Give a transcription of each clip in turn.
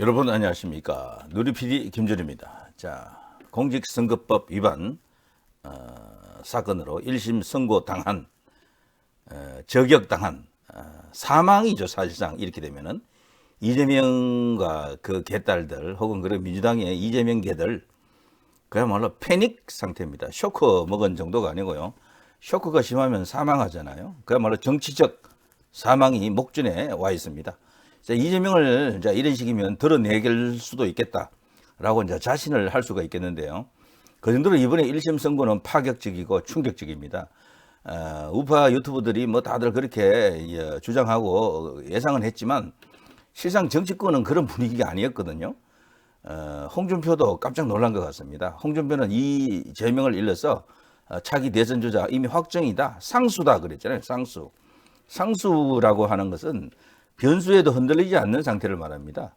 여러분 안녕하십니까. 누리PD 김준입니다. 자, 공직선거법 위반 사건으로 1심 선고 당한 저격당한 사망이죠. 사실상 이렇게 되면은 이재명과 그 개딸들 혹은 그런 민주당의 이재명 개들 그야말로 패닉 상태입니다. 쇼크 먹은 정도가 아니고요. 쇼크가 심하면 사망하잖아요. 그야말로 정치적 사망이 목전에 와 있습니다. 자, 이재명을 이제 이런 식이면 드러내길 수도 있겠다라고 이제 자신을 할 수가 있겠는데요. 그 정도로 이번에 1심 선고는 파격적이고 충격적입니다. 우파 유튜브들이 뭐 다들 그렇게 주장하고 예상은 했지만 실상 정치권은 그런 분위기가 아니었거든요. 홍준표도 깜짝 놀란 것 같습니다. 홍준표는 이 제명을 일러서 차기 대선 주자 이미 확정이다, 상수다 그랬잖아요. 상수라고 하는 것은 변수에도 흔들리지 않는 상태를 말합니다.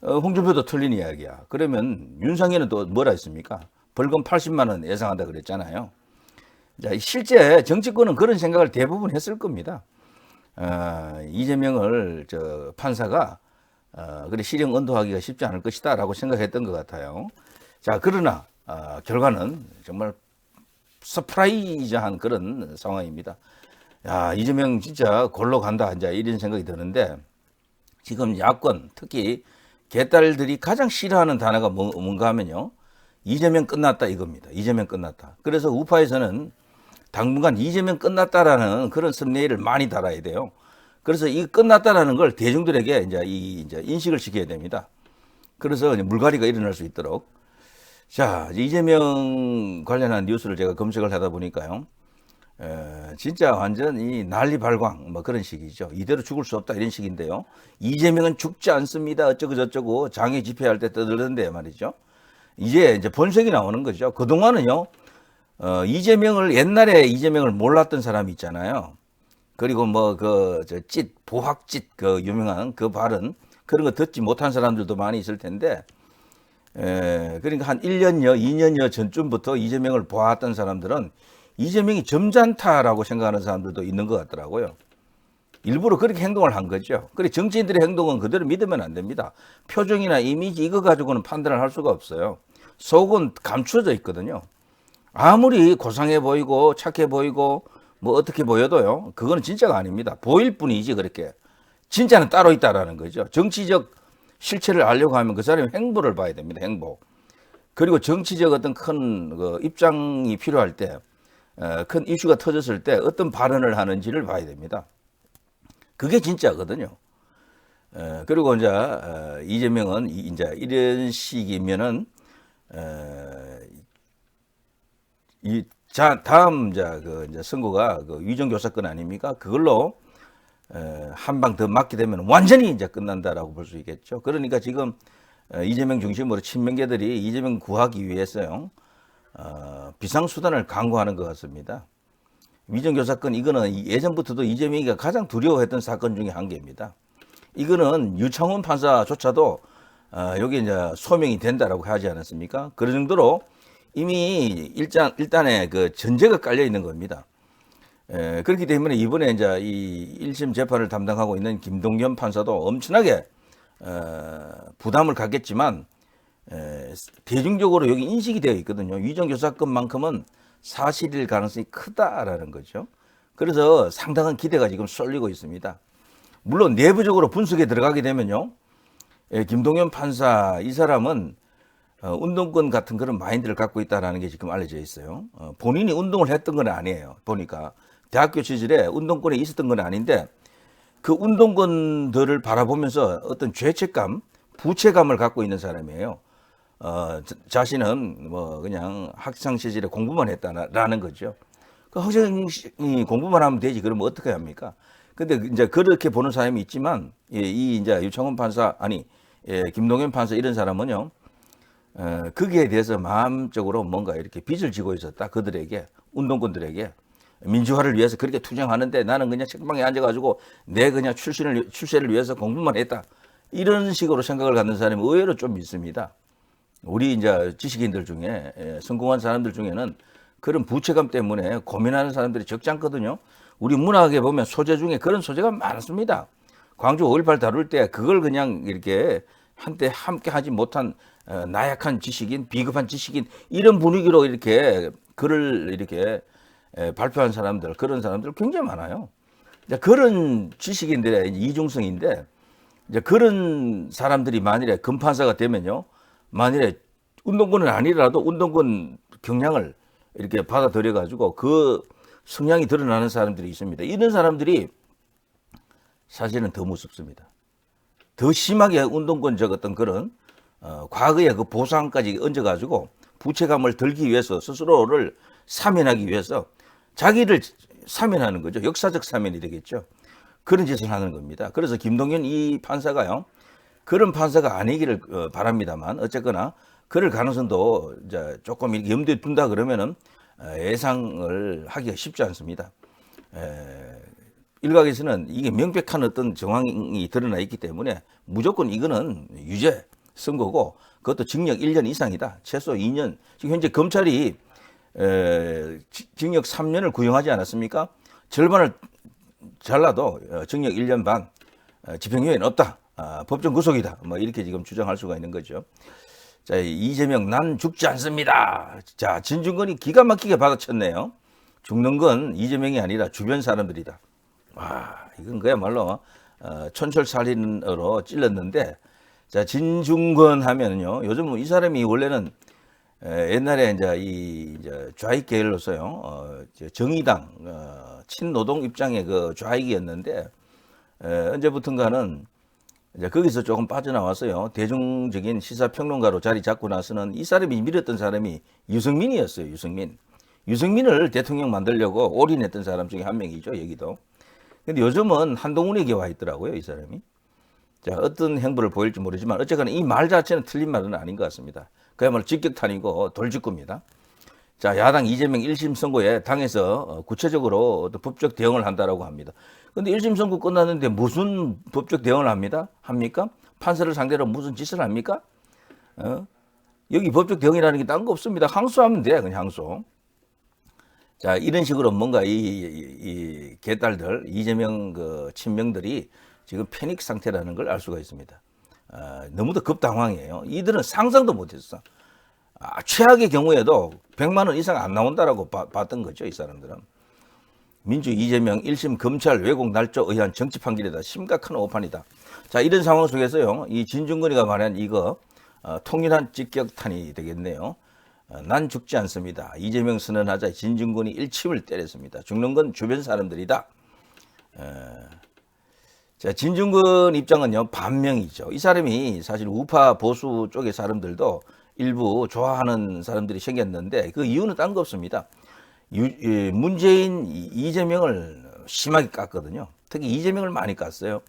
홍준표도 틀린 이야기야. 그러면 윤상현은 또 뭐라 했습니까? 벌금 80만 원 예상한다 그랬잖아요. 자, 실제 정치권은 그런 생각을 대부분 했을 겁니다. 이재명을 판사가 그래 실형 언도하기가 쉽지 않을 것이다라고 생각했던 것 같아요. 자, 그러나 결과는 정말 서프라이즈한 그런 상황입니다. 야, 이재명 진짜 골로 간다 이제 이런 생각이 드는데, 지금 야권 특히 개딸들이 가장 싫어하는 단어가 뭔가 하면요, 이재명 끝났다 이겁니다. 이재명 끝났다. 그래서 우파에서는 당분간 이재명 끝났다라는 그런 썸네일을 많이 달아야 돼요. 그래서 이 끝났다라는 걸 대중들에게 이제 인식을 시켜야 됩니다. 그래서 물갈이가 일어날 수 있도록. 자, 이재명 관련한 뉴스를 제가 검색을 하다 보니까요, 진짜 완전히 난리발광 뭐 그런 식이죠. 이대로 죽을 수 없다 이런 식인데요. 이재명은 죽지 않습니다. 어쩌고 저쩌고 장애 집회할 때 떠들던데 말이죠. 이제 본색이 나오는 거죠. 그동안은요, 이재명을 옛날에 이재명을 몰랐던 사람이 있잖아요. 그리고 뭐 보학짓 그 유명한 그 발언 그런 거 듣지 못한 사람들도 많이 있을 텐데, 그러니까 한 1년여 2년여 전쯤부터 이재명을 보았던 사람들은 이재명이 점잖다라고 생각하는 사람들도 있는 것 같더라고요. 일부러 그렇게 행동을 한 거죠. 그래, 정치인들의 행동은 그대로 믿으면 안 됩니다. 표정이나 이미지 이거 가지고는 판단을 할 수가 없어요. 속은 감추어져 있거든요. 아무리 고상해 보이고 착해 보이고 뭐 어떻게 보여도요, 그거는 진짜가 아닙니다. 보일 뿐이지 그렇게. 진짜는 따로 있다라는 거죠. 정치적 실체를 알려고 하면 그 사람의 행보를 봐야 됩니다. 행보. 그리고 정치적 어떤 큰 입장이 필요할 때, 큰 이슈가 터졌을 때 어떤 발언을 하는지를 봐야 됩니다. 그게 진짜거든요. 그리고 이제 이재명은 이제 이런 식이면은 다음 이제 선고가 그 위정교 사건 아닙니까? 그걸로 한 방 더 맞게 되면 완전히 이제 끝난다라고 볼 수 있겠죠. 그러니까 지금 이재명 중심으로 친명계들이 이재명 구하기 위해서요, 비상수단을 강구하는 것 같습니다. 위정교 사건 이거는 예전부터도 이재명이가 가장 두려워했던 사건 중에 한 개입니다. 이거는 유창훈 판사조차도 여기 이제 소명이 된다라고 하지 않았습니까? 그런 정도로 이미 일단의 그 전제가 깔려 있는 겁니다. 그렇기 때문에 이번에 이제 이 1심 재판을 담당하고 있는 김동연 판사도 엄청나게 부담을 갖겠지만, 대중적으로 여기 인식이 되어 있거든요. 위정교 사건만큼은 사실일 가능성이 크다라는 거죠. 그래서 상당한 기대가 지금 쏠리고 있습니다. 물론 내부적으로 분석에 들어가게 되면요, 김동연 판사 이 사람은 운동권 같은 그런 마인드를 갖고 있다는 게 지금 알려져 있어요. 본인이 운동을 했던 건 아니에요. 보니까 대학교 시절에 운동권에 있었던 건 아닌데, 그 운동권들을 바라보면서 어떤 죄책감, 부채감을 갖고 있는 사람이에요. 자신은 뭐 그냥 학창 시절에 공부만 했다라는 거죠. 그 학생이 공부만 하면 되지. 그러면 어떻게 합니까? 근데 이제 그렇게 보는 사람이 있지만, 이 이제 유창훈 판사, 김동연 판사 이런 사람은요, 거기에 대해서 마음적으로 뭔가 이렇게 빚을 지고 있었다. 그들에게, 운동권들에게. 민주화를 위해서 그렇게 투쟁하는데 나는 그냥 책방에 앉아가지고 내 그냥 출세를 위해서 공부만 했다. 이런 식으로 생각을 갖는 사람이 의외로 좀 있습니다. 우리 이제 지식인들 중에, 성공한 사람들 중에는 그런 부채감 때문에 고민하는 사람들이 적지 않거든요. 우리 문학에 보면 소재 중에 그런 소재가 많습니다. 광주 5.18 다룰 때 그걸 그냥 이렇게 한때 함께 하지 못한 나약한 지식인, 비겁한 지식인 이런 분위기로 이렇게 글을 이렇게 발표한 사람들, 그런 사람들 굉장히 많아요. 이제 그런 지식인들의 이중성인데, 이제 그런 사람들이 만일에 금판사가 되면요, 만일에 운동권은 아니라도 운동권 경향을 이렇게 받아들여 가지고 그 성향이 드러나는 사람들이 있습니다. 이런 사람들이 사실은 더 무섭습니다. 더 심하게 운동권적 어떤 그런 과거의 그 보상까지 얹어가지고 부채감을 들기 위해서 스스로를 사면하기 위해서 자기를 사면하는 거죠. 역사적 사면이 되겠죠. 그런 짓을 하는 겁니다. 그래서 김동연 이 판사가요, 그런 판사가 아니기를 바랍니다만, 어쨌거나 그럴 가능성도 이제 조금 이렇게 염두에 둔다 그러면은 예상을 하기가 쉽지 않습니다. 일각에서는 이게 명백한 어떤 정황이 드러나 있기 때문에 무조건 이거는 유죄 선고고, 그것도 징역 1년 이상이다. 최소 2년. 지금 현재 검찰이 징역 3년을 구형하지 않았습니까? 절반을 잘라도 징역 1년 반, 집행유예는 없다. 법정 구속이다. 뭐 이렇게 지금 주장할 수가 있는 거죠. 자, 이재명 난 죽지 않습니다. 자, 진중권이 기가 막히게 받아쳤네요. 죽는 건 이재명이 아니라 주변 사람들이다. 와, 이건 그야말로 촌철살인으로 찔렀는데, 자, 진중권 하면은요, 요즘 이 사람이 원래는 옛날에 이제 좌익 계열로서요, 정의당 친노동 입장의 그 좌익이었는데, 언제부턴가는 이제 거기서 조금 빠져나왔어요. 대중적인 시사평론가로 자리 잡고 나서는 이 사람이 밀었던 사람이 유승민이었어요. 유승민을 대통령 만들려고 올인했던 사람 중에 한 명이죠. 여기도. 근데 요즘은 한동훈에게 와 있더라고요. 이 사람이. 자, 어떤 행보를 보일지 모르지만 어쨌거나 이 말 자체는 틀린 말은 아닌 것 같습니다. 그야말로 직격탄이고 돌직구입니다. 자, 야당 이재명 1심 선고에 당에서 구체적으로 어떤 법적 대응을 한다라고 합니다. 근데 1심 선고 끝났는데 무슨 법적 대응을 합니까? 판사를 상대로 무슨 짓을 합니까? 여기 법적 대응이라는 게 딴 거 없습니다. 항소하면 돼, 그냥 항소. 자, 이런 식으로 뭔가 이 개딸들, 이재명 그 친명들이 지금 패닉 상태라는 걸 알 수가 있습니다. 너무도 급당황이에요. 이들은 상상도 못했어. 최악의 경우에도 100만 원 이상 안 나온다라고 봤던 거죠, 이 사람들은. 민주 이재명 1심 검찰 왜곡 날조 의한 정치 판결이다. 심각한 오판이다. 자, 이런 상황 속에서요, 이 진중권이가 말한 이거 통일한 직격탄이 되겠네요. 난 죽지 않습니다. 이재명 선언하자 진중권이 일침을 때렸습니다. 죽는 건 주변 사람들이다. 자, 진중권 입장은요, 반명이죠. 이 사람이 사실 우파 보수 쪽의 사람들도 일부 좋아하는 사람들이 생겼는데 그 이유는 딴 거 없습니다. 문재인 이재명을 심하게 깠거든요. 특히 이재명을 많이 깠어요.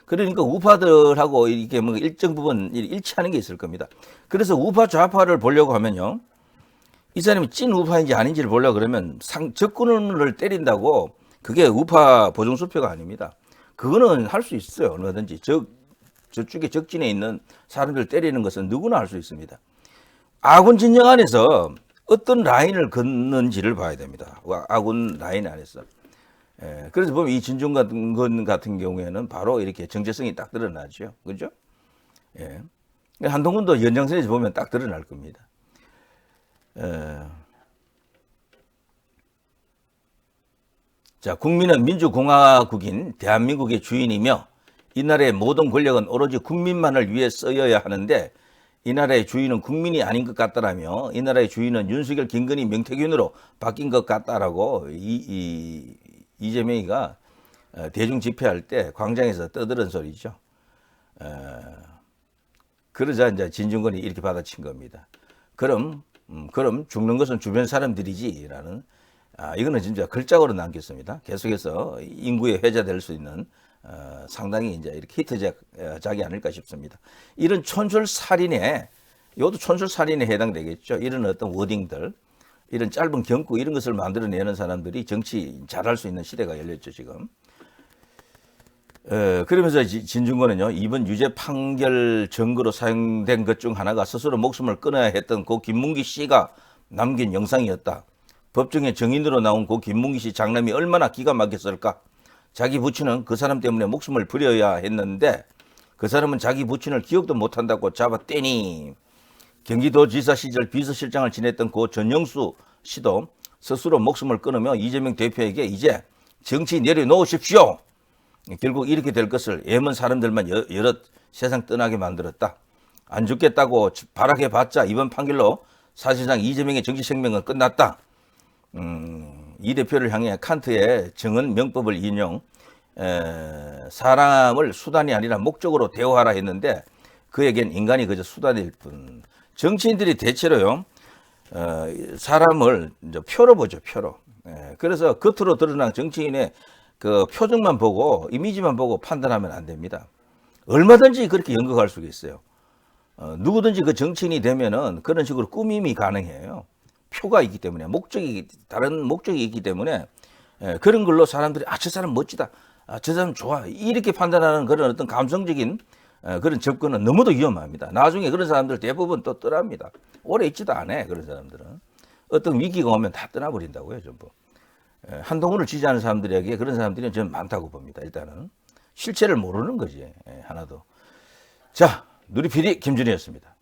그러니까 우파들하고 이렇게 뭐 일정 부분 일치하는 게 있을 겁니다. 그래서 우파 좌파를 보려고 하면요, 이 사람이 찐 우파인지 아닌지를 보려고 그러면 적군을 때린다고 그게 우파 보정수표가 아닙니다. 그거는 할 수 있어요. 얼마든지. 저쪽에 적진에 있는 사람들 때리는 것은 누구나 할 수 있습니다. 아군 진영 안에서 어떤 라인을 걷는지를 봐야 됩니다. 아군 라인 안에서. 그래서 보면 이 진중권 같은 경우에는 바로 이렇게 정체성이 딱 드러나죠. 그죠? 예. 한동훈도 연장선에서 보면 딱 드러날 겁니다. 자, 국민은 민주공화국인 대한민국의 주인이며 이 나라의 모든 권력은 오로지 국민만을 위해 쓰여야 하는데 이 나라의 주인은 국민이 아닌 것 같다라며 이 나라의 주인은 윤석열, 김건희, 명태균으로 바뀐 것 같다라고 이재명이가 대중 집회할 때 광장에서 떠드는 소리죠. 그러자 이제 진중권이 이렇게 받아친 겁니다. 그럼 죽는 것은 주변 사람들이지라는, 이거는 진짜 글자로 남겼습니다. 계속해서 인구에 회자될 수 있는 상당히 이제 이렇게 히트작이 아닐까 싶습니다. 이런 촌철살인에, 이것도 촌철살인에 해당되겠죠. 이런 어떤 워딩들, 이런 짧은 경구 이런 것을 만들어내는 사람들이 정치 잘할 수 있는 시대가 열렸죠, 지금. 그러면서 진중권은요, 이번 유죄 판결 증거로 사용된 것 중 하나가 스스로 목숨을 끊어야 했던 고 김문기 씨가 남긴 영상이었다. 법정에 증인으로 나온 고 김문기 씨 장남이 얼마나 기가 막혔을까. 자기 부친은 그 사람 때문에 목숨을 버려야 했는데 그 사람은 자기 부친을 기억도 못한다고 잡아떼니. 경기도지사 시절 비서실장을 지냈던 고 전영수 씨도 스스로 목숨을 끊으며 이재명 대표에게 이제 정치 내려놓으십시오. 결국 이렇게 될 것을 예먼 사람들만 여럿 세상 떠나게 만들었다. 안 죽겠다고 발악해봤자 이번 판결로 사실상 이재명의 정치 생명은 끝났다. 이 대표를 향해 칸트의 정은 명법을 인용, 사람을 수단이 아니라 목적으로 대우하라 했는데 그에겐 인간이 그저 수단일 뿐. 정치인들이 대체로요, 사람을 이제 표로 보죠, 표로. 그래서 겉으로 드러난 정치인의 그 표정만 보고, 이미지만 보고 판단하면 안 됩니다. 얼마든지 그렇게 연극할 수가 있어요. 누구든지 그 정치인이 되면은 그런 식으로 꾸밈이 가능해요. 표가 있기 때문에, 다른 목적이 있기 때문에, 그런 걸로 사람들이, 저 사람 멋지다. 저 사람 좋아. 이렇게 판단하는 그런 어떤 감성적인 그런 접근은 너무도 위험합니다. 나중에 그런 사람들 대부분 또 떠납니다. 오래 있지도 않아요, 그런 사람들은. 어떤 위기가 오면 다 떠나버린다고요, 전부. 한동훈을 지지하는 사람들에게 그런 사람들이 저는 많다고 봅니다. 일단은 실체를 모르는 거지, 하나도. 자, 누리 PD 김준희였습니다.